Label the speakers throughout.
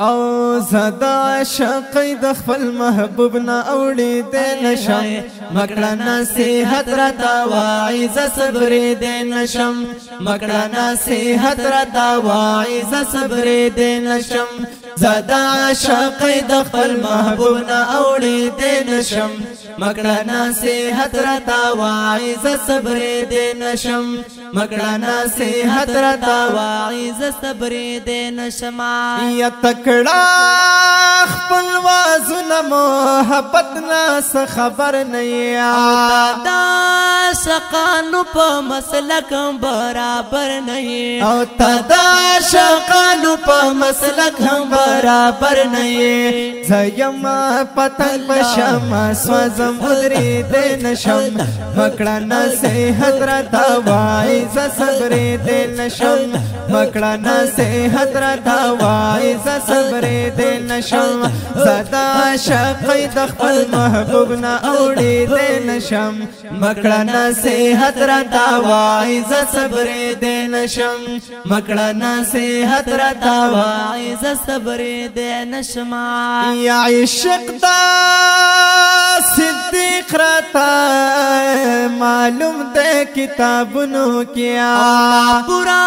Speaker 1: او زدا عاشقی د خپل محبوب نه اوړي د نشم مکړه نصیحت راته وایي ز صبر د نشم مکړه نصیحت راته وایي ز صبر د نشم زدا عاشقی د خپل محبوب نه اوړي د نشم مکړه نصیحت راته وایي ز صبر د نشم مکړه نصیحت راته وایي ز صبر د نشم یا تکړه خپل وازونه محبت ناس خبر نه یا دا شقانو په مسلک برابر نه او تدا شقانو په مسلک برابر نه زیم پتنګ بشم سوزم بدري د نشم مکړه نصیحت راته وایي ز صبر د نشم مکړه نصیحت راته وایي ز صبر د نشم زدا عاشقی د خپل محبوب نه اوړي د نشم مکړه نصیحت راته وایي ز صبر د نشم مکړه نصیحت راته وایي ز صبر د نشم یا عشق دا صدیق راته معلوم ده کتابونو کیا پورا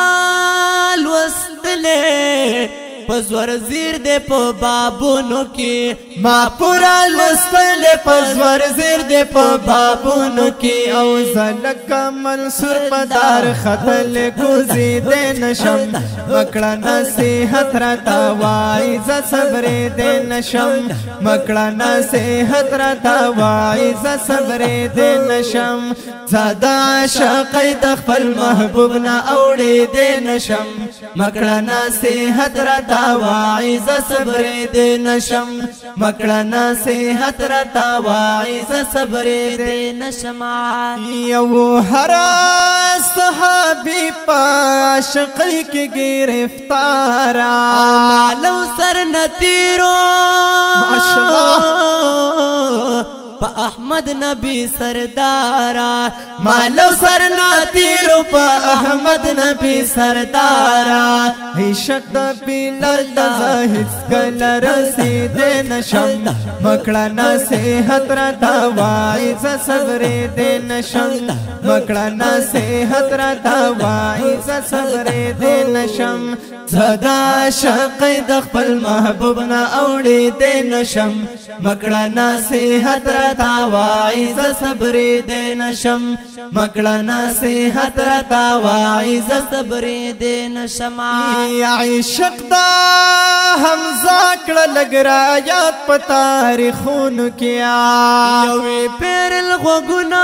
Speaker 1: لوستلې پزور زیر دے پو بابونو کی ما پورا لستل پزور زیر دے پو بابونو کی او زلک منصور پدار خطل گوزی دے نشم مکڑا نصیحت راتا وائی ز صبر دے نشم مکڑا نصیحت راتا وائی ز صبر دے نشم زادا عاشقی د خپل محبوب نا اوڑی دے نشم مکڑا نصیحت راتا وایي ز صبر دې نشم مکړه نصیحت راته وایي ز صبر دې نشم یو هر صحابي په عاشقۍ کې گرفتار مالو سر نتیرو ماشاءالله احمد نبی سردارا مالو سر ناتیرو پا احمد نبی سردارا عشق دا پیلل دا زاہد کل رسید نشم مکڑا نصیحت راتا وائی ز صبر دے نشم مکڑا نصیحت راتا وائی ز صبر دے نشم زدا عاشقی د خپل محبوب نا اوڑی دے نشم مکڑا نصیحت راتا وایي ز صبر دې نشم مکړه نصیحت راته وایي ز صبر دې نشم یا عشق دا حمزه کړه لګ رایات په تاریخونو کې یوې پیرل غوګونه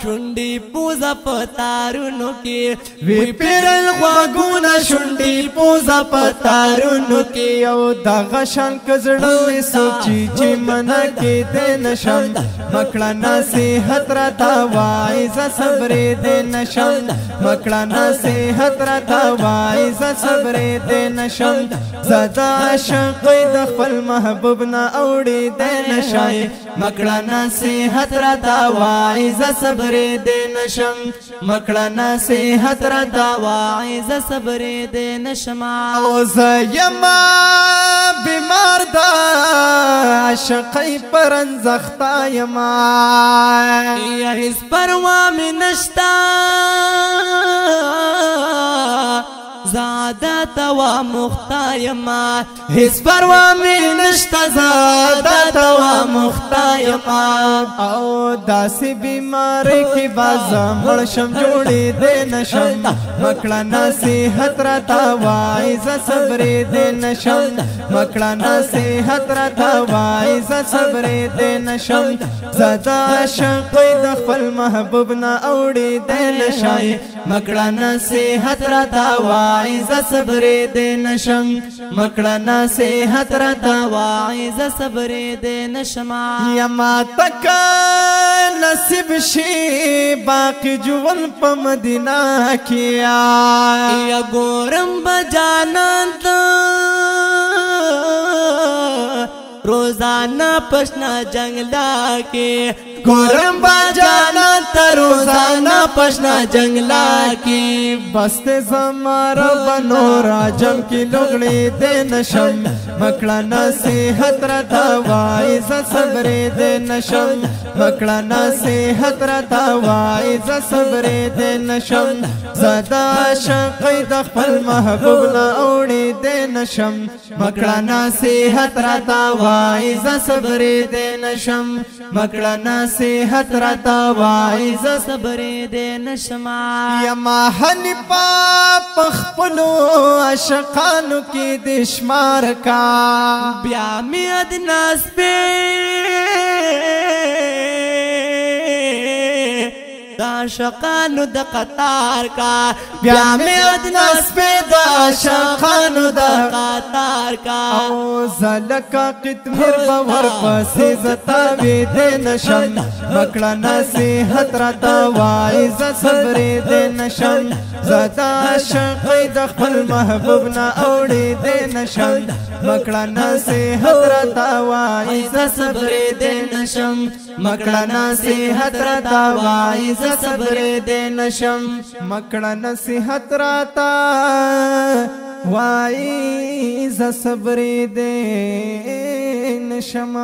Speaker 1: شونډي پوزا پتارونو کې وی پیرل غوګونه شونډي پوزا پتارونو کې او دغه شان کزړې سوچي چې من کې دې نشم مکړه نصیحت راته وایي ز صبر دې نشم مکړه نصیحت راته وایي ز صبر دې نشم زدا عاشقی د خپل محبوب نه اوړي دې نشم مکړه نصیحت راته وایي ز صبر دے نشم مکڑا نصیحت راتا وایي ز صبر دے نشم او زیما بیمار دا عاشقی پرنزختا یما یا هیڅ پروا می نشتا زادا توا مختایما هیڅ پروا می نشتا زادا توا مختایما او داسې بیماری کې بازم مړشم جوړې دې نشم مکړه نصیحت راته وایي ز صبر دې نشم مکړه نصیحت راته وایي ز صبر دې نشم زدا عاشقی د خپل محبوب نه اوړي دې نشم مکړه نصیحت راته وایي ز صبر دې نشم مکړه نصیحت راته وایي ز صبر دې نشم یما تک نصیب شي باقی ژوند په مدینه کې یا ګورم بجانان روزانہ پشنا جنگلا کے گورم با جانا تا روزانہ پشنا جنگلا کی لگی بست زمار بنورا جم کی لغڑی دے نشم مکڑا نصیحت رتا وائز صبر دے نشم مکڑا نصیحت رتا وائز صبر دے نشم زدا عاشقی د خپل محبوب نا اوڑی دے نشم مکڑا نصیحت رتا وائز صبر دے نشم مکڑا نصیحت رتا وائز صبر دے نشم یما حنیفا پخپلو عاشقانو کی دشمار کا بیا می ادناس پہ عاشقانو د قطار کا بیا می ادناس پہ عاشقانو د قطار کا او زلکا قطمیر باور پسی زتا وی دے نشم مکڑا نصیحت رتا وائز صبر دے نشم زدا عاشقی د خپل محبوب نا اوڑی دے نشم مکڑا نصیحت رتا وائز صبر دے نشم مکڑا نصیحت رتا وائز صبر دے نشم مکڑا نصیحت رتا وائز صبر دے نشم